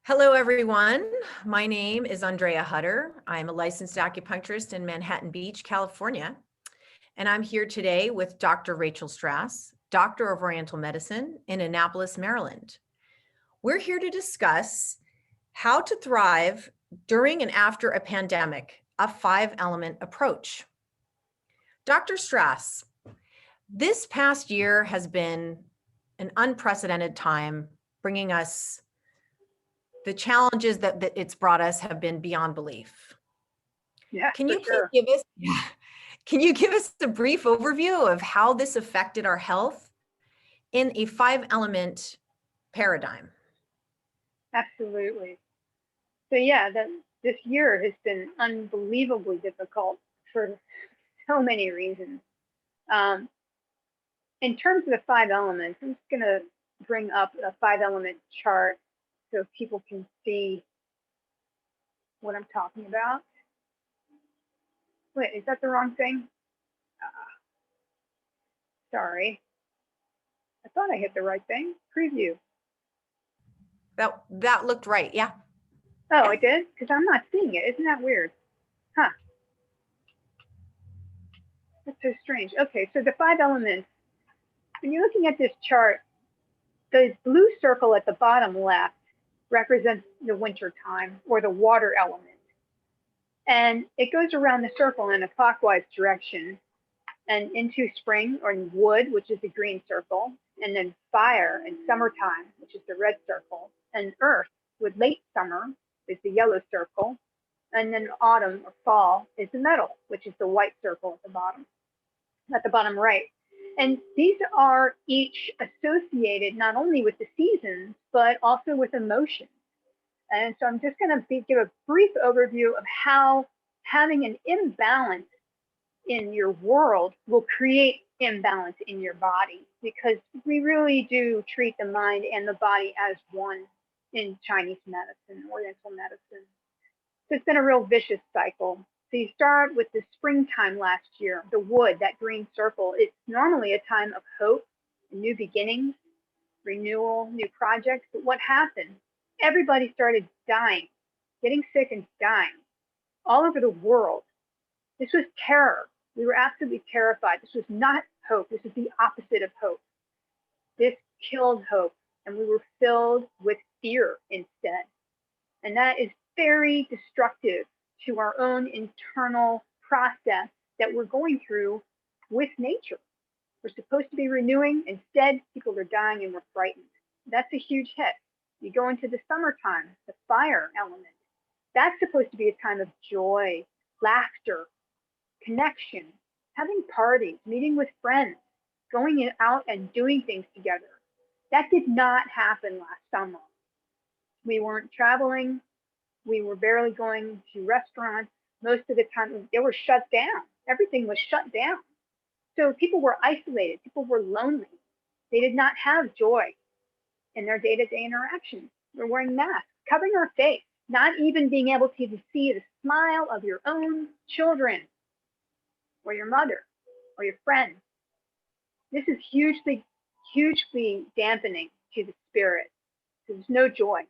Hello, everyone. My name is Andrea Hutter. I'm a licensed acupuncturist in Manhattan Beach, California. And I'm here today with Dr. Rachel Strass, Doctor of Oriental Medicine in Annapolis, Maryland. We're here to discuss how to thrive during and after a pandemic, a 5-element approach. Dr. Strass, this past year has been an unprecedented time, bringing us the challenges that it's brought us have been beyond belief. Yeah, Can for you please sure. give us a brief overview of how this affected our health in a 5-element paradigm? Absolutely. So yeah, this year has been unbelievably difficult for so many reasons. Um, in terms of the 5 elements, I'm just going to bring up a 5-element chart so people can see what I'm talking about. Wait, is that the wrong thing? Sorry. I thought I hit the right thing. Preview. That looked right. Yeah. Oh, Yeah. I did? Because I'm not seeing it. Isn't that weird? Huh. That's so strange. Okay, so the 5 elements, when you're looking at this chart, the blue circle at the bottom left represents the winter time or the water element. And it goes around the circle in a clockwise direction and into spring or wood, which is the green circle, and then fire and summertime, which is the red circle, and earth with late summer is the yellow circle, and then autumn or fall is the metal, which is the white circle at the bottom right. And these are each associated not only with the seasons, but also with emotions. And so I'm just going to give a brief overview of how having an imbalance in your world will create imbalance in your body, because we really do treat the mind and the body as one in Chinese medicine, Oriental medicine. So it's been a real vicious cycle. So you start with the springtime last year, the wood, that green circle. It's normally a time of hope, new beginnings, renewal, new projects. But what happened? Everybody started dying, getting sick and dying all over the world. This was terror. We were absolutely terrified. This was not hope. This is the opposite of hope. This killed hope, and we were filled with fear instead. And that is very destructive to our own internal process that we're going through with nature. We're supposed to be renewing. Instead, people are dying and we're frightened. That's a huge hit. You go into the summertime, the fire element. That's supposed to be a time of joy, laughter, connection, having parties, meeting with friends, going out and doing things together. That did not happen last summer. We weren't traveling. We were barely going to restaurants. Most of the time, they were shut down. Everything was shut down. So people were isolated. People were lonely. They did not have joy in their day-to-day interactions. We're wearing masks, covering our face, not even being able to see the smile of your own children or your mother or your friend. This is hugely, hugely dampening to the spirit. There's no joy.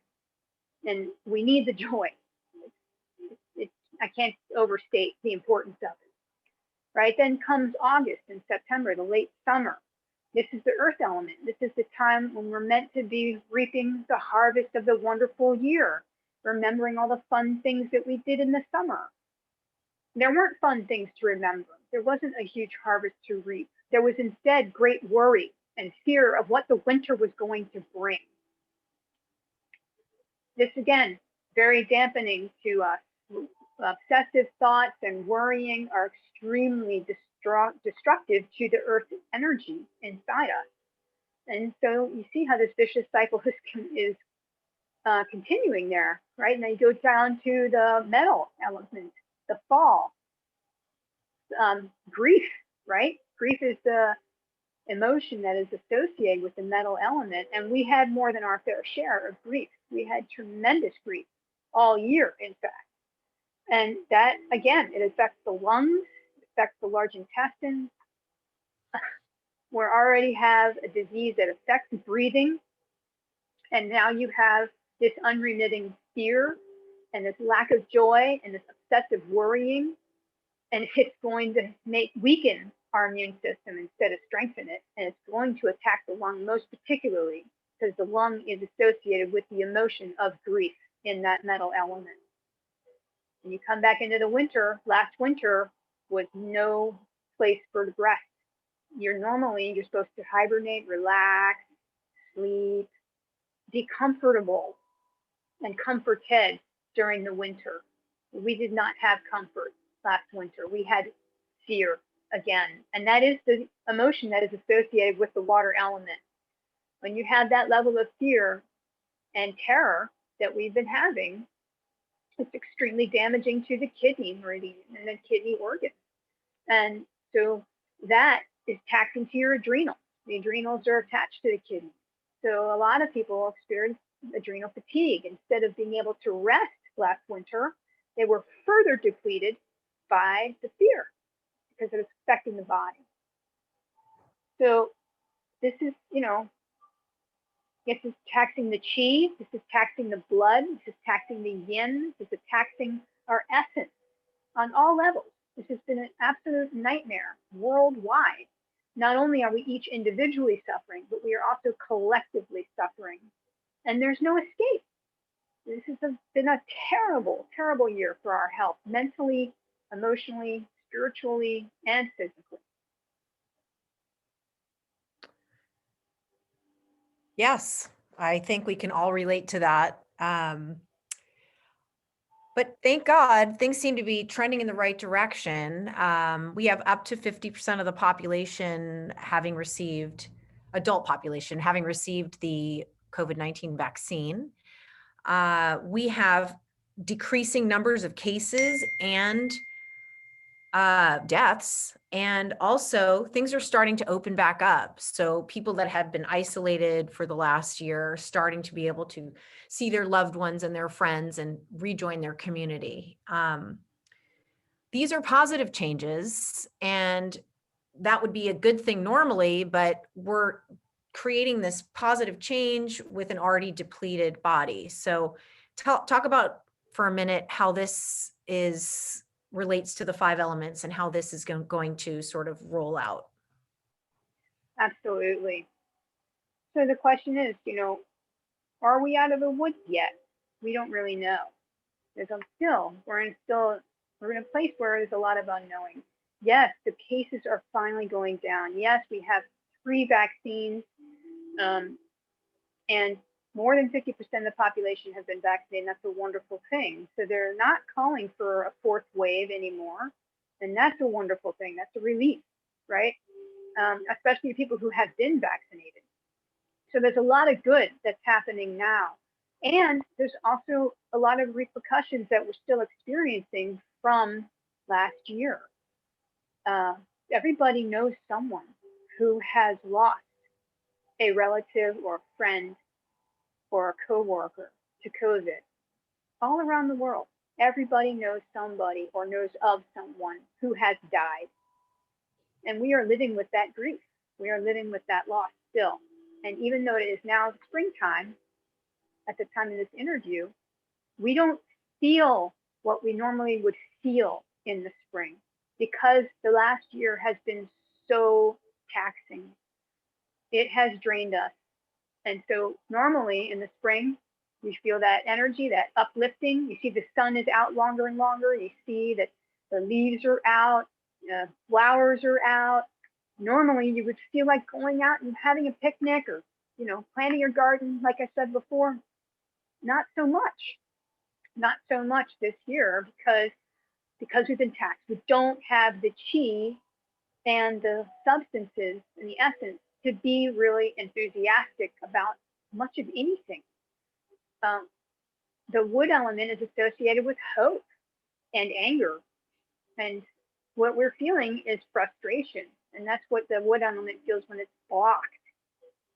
And we need the joy. I can't overstate the importance of it. Right? Then comes August and September, the late summer. This is the earth element. This is the time when we're meant to be reaping the harvest of the wonderful year, remembering all the fun things that we did in the summer. There weren't fun things to remember. There wasn't a huge harvest to reap. There was instead great worry and fear of what the winter was going to bring. This, again, very dampening to us. Obsessive thoughts and worrying are extremely destructive to the earth's energy inside us. And so you see how this vicious cycle is continuing there, right? Now you go down to the metal element, the fall, grief, right? Grief is the emotion that is associated with the metal element. And we had more than our fair share of grief. We had tremendous grief all year, in fact. And that, again, it affects the lungs, it affects the large intestine. We already have a disease that affects breathing. And now you have this unremitting fear and this lack of joy and this obsessive worrying, and it's going to weaken our immune system instead of strengthen it, and it's going to attack the lung most particularly because the lung is associated with the emotion of grief in that metal element. When you come back into the winter, last winter was no place for the rest. You're supposed to hibernate, relax, sleep, be comfortable and comforted during the winter. We did not have comfort last winter. We had fear again. And that is the emotion that is associated with the water element. When you have that level of fear and terror that we've been having, it's extremely damaging to the kidney meridian and the kidney organ. And so that is taxing to your adrenals. The adrenals are attached to the kidney. So a lot of people experience adrenal fatigue. Instead of being able to rest last winter, they were further depleted by the fear because it was affecting the body. So this is, this is taxing the chi, this is taxing the blood, this is taxing the yin, this is taxing our essence on all levels. This has been an absolute nightmare worldwide. Not only are we each individually suffering, but we are also collectively suffering. And there's no escape. This has been a terrible, terrible year for our health, mentally, emotionally, spiritually, and physically. Yes, I think we can all relate to that. But thank God, things seem to be trending in the right direction. We have up to 50% of the population adult population having received the COVID-19 vaccine. We have decreasing numbers of cases and deaths. And also things are starting to open back up. So people that had been isolated for the last year are starting to be able to see their loved ones and their friends and rejoin their community. These are positive changes, and that would be a good thing normally, but we're creating this positive change with an already depleted body. So talk about for a minute how this relates to the 5 elements and how this is going to sort of roll out. Absolutely. So the question is, are we out of the woods yet? We don't really know. We're in a place where there's a lot of unknowing. Yes, the cases are finally going down. Yes, we have 3 vaccines, and more than 50% of the population have been vaccinated. That's a wonderful thing. So they're not calling for a 4th wave anymore. And that's a wonderful thing. That's a relief, right? Especially people who have been vaccinated. So there's a lot of good that's happening now. And there's also a lot of repercussions that we're still experiencing from last year. Everybody knows someone who has lost a relative or a friend or a coworker to COVID all around the world. Everybody knows somebody or knows of someone who has died. And we are living with that grief. We are living with that loss still. And even though it is now springtime, at the time of this interview, we don't feel what we normally would feel in the spring because the last year has been so taxing. It has drained us. And so normally in the spring, we feel that energy, that uplifting. You see the sun is out longer and longer. You see that the leaves are out, flowers are out. Normally you would feel like going out and having a picnic or, planting your garden, like I said before. Not so much this year because we've been taxed. We don't have the chi and the substances and the essence to be really enthusiastic about much of anything. The wood element is associated with hope and anger. And what we're feeling is frustration. And that's what the wood element feels when it's blocked.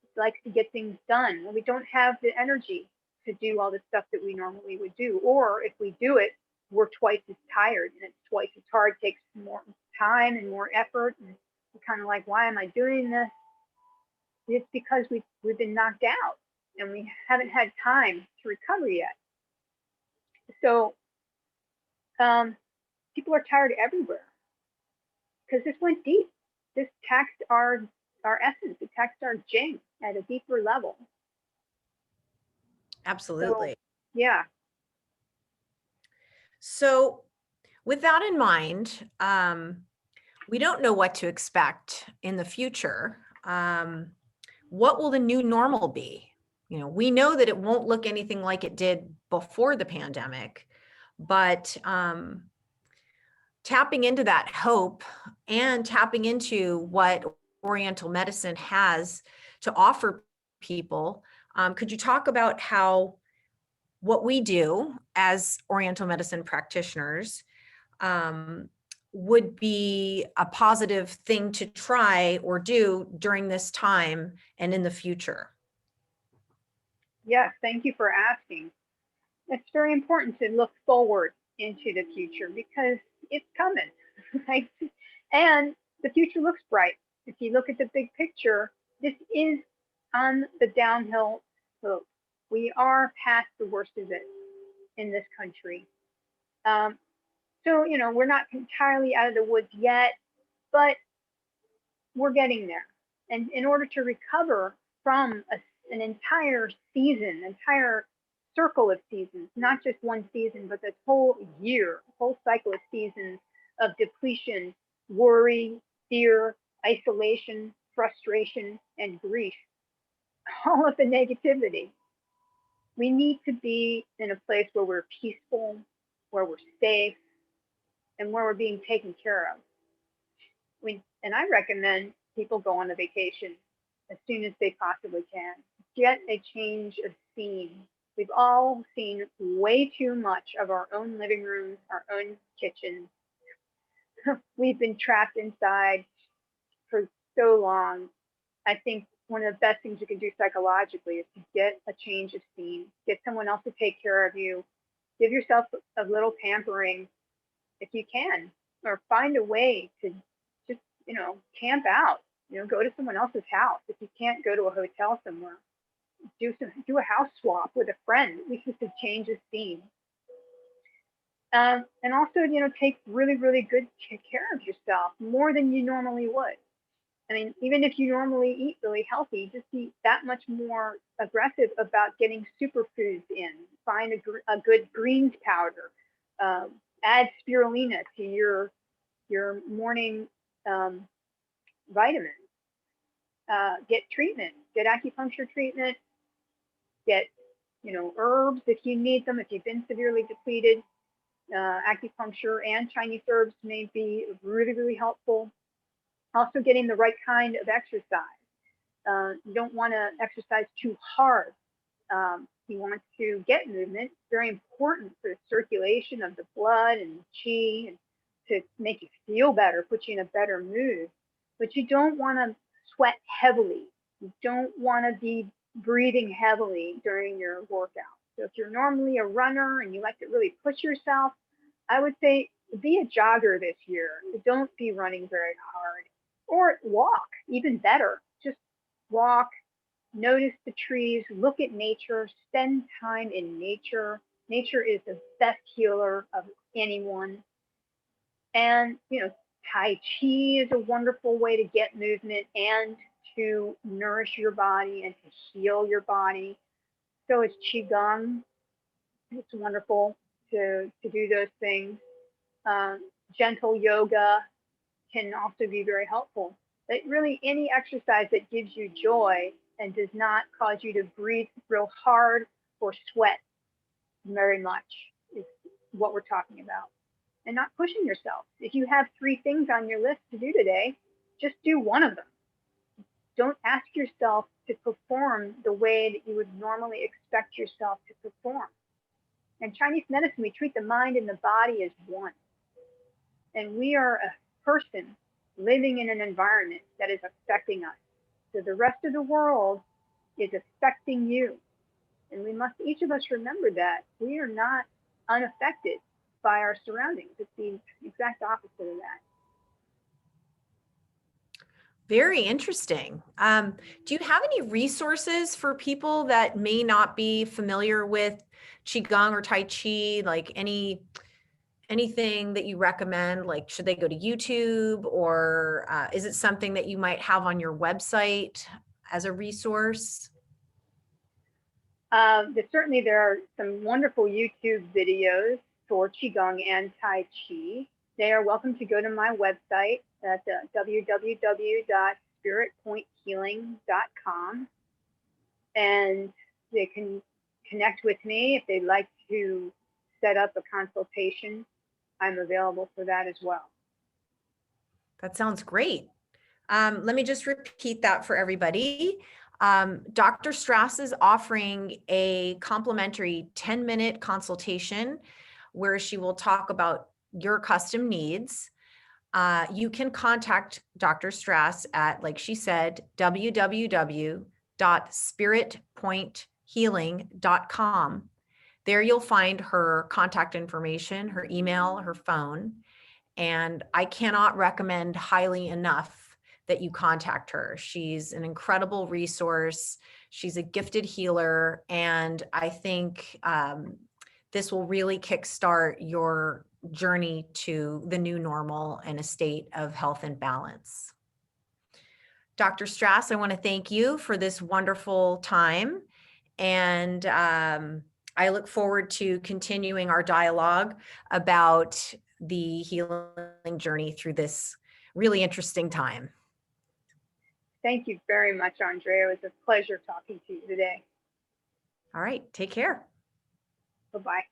It likes to get things done. When we don't have the energy to do all the stuff that we normally would do. Or if we do it, we're twice as tired and it's twice as hard, takes more time and more effort. And we're kind of like, why am I doing this? It's because we've been knocked out. and we haven't had time to recover yet. So people are tired everywhere because this went deep. This taxed our essence. It taxed our jing at a deeper level. So Absolutely. yeah, So with that in mind, we don't know what to expect in the future. What will the new normal be? You know, we know that it won't look anything like it did before the pandemic, but tapping into that hope and tapping into what Oriental medicine has to offer people, could you talk about how what we do as Oriental medicine practitioners um, would be a positive thing to try or do during this time and in the future? yes, thank you for asking. It's very important to look forward into the future because it's coming, right? And the future looks bright. If you look at the big picture, this is on the downhill slope. We are past the worst of it in this country. Um, so, we're not entirely out of the woods yet, but we're getting there. And in order to recover from an entire season, entire circle of seasons, not just one season, but this whole year, whole cycle of seasons of depletion, worry, fear, isolation, frustration, and grief, all of the negativity. We need to be in a place where we're peaceful, where we're safe, and where we're being taken care of. And I recommend people go on a vacation as soon as they possibly can. Get a change of scene. We've all seen way too much of our own living rooms, our own kitchens. We've been trapped inside for so long. I think one of the best things you can do psychologically is to get a change of scene, get someone else to take care of you, give yourself a little pampering if you can, or find a way to just, camp out, go to someone else's house. If you can't go to a hotel somewhere, do a house swap with a friend. At least it's a change of scene. And also, take really, really good care of yourself more than you normally would. I mean, even if you normally eat really healthy, just be that much more aggressive about getting superfoods in. Find a good greens powder. Add spirulina to your morning vitamins. Get treatment. Get acupuncture treatment. Get herbs if you need them. If you've been severely depleted, acupuncture and Chinese herbs may be really, really helpful. Also, getting the right kind of exercise. You don't want to exercise too hard. You want to get movement. It's very important for the circulation of the blood and qi, and to make you feel better, put you in a better mood. But you don't want to sweat heavily. You don't want to be breathing heavily during your workout. So if you're normally a runner and you like to really push yourself, I would say be a jogger this year. Don't be running very hard, or walk, even better. Just walk, notice the trees, look at nature, spend time in nature. Nature is the best healer of anyone. And, Tai Chi is a wonderful way to get movement and to nourish your body and to heal your body. So is Qigong. It's wonderful to do those things. Gentle yoga can also be very helpful. But really, any exercise that gives you joy and does not cause you to breathe real hard or sweat very much is what we're talking about. And not pushing yourself. If you have 3 things on your list to do today, just do one of them. Don't ask yourself to perform the way that you would normally expect yourself to perform. In Chinese medicine, we treat the mind and the body as one. And we are a person living in an environment that is affecting us. So the rest of the world is affecting you. And we must, each of us, remember that we are not unaffected by our surroundings. It's the exact opposite of that. Very interesting. Do you have any resources for people that may not be familiar with Qigong or Tai Chi? Like anything that you recommend? Like, should they go to YouTube, or is it something that you might have on your website as a resource? Certainly, there are some wonderful YouTube videos for Qigong and Tai Chi. They are welcome to go to my website at www.spiritpointhealing.com, and they can connect with me if they'd like to set up a consultation. I'm available for that as well. That sounds great. Let me just repeat that for everybody. Dr. Strass is offering a complimentary 10-minute consultation where she will talk about your custom needs. You can contact Dr. Strass at, like she said, www.spiritpointhealing.com. There you'll find her contact information, her email, her phone. And I cannot recommend highly enough that you contact her. She's an incredible resource. She's a gifted healer. And I think this will really kickstart your journey to the new normal and a state of health and balance. Dr. Strass, I want to thank you for this wonderful time. And I look forward to continuing our dialogue about the healing journey through this really interesting time. Thank you very much, Andrea. It was a pleasure talking to you today. All right, take care. Bye-bye.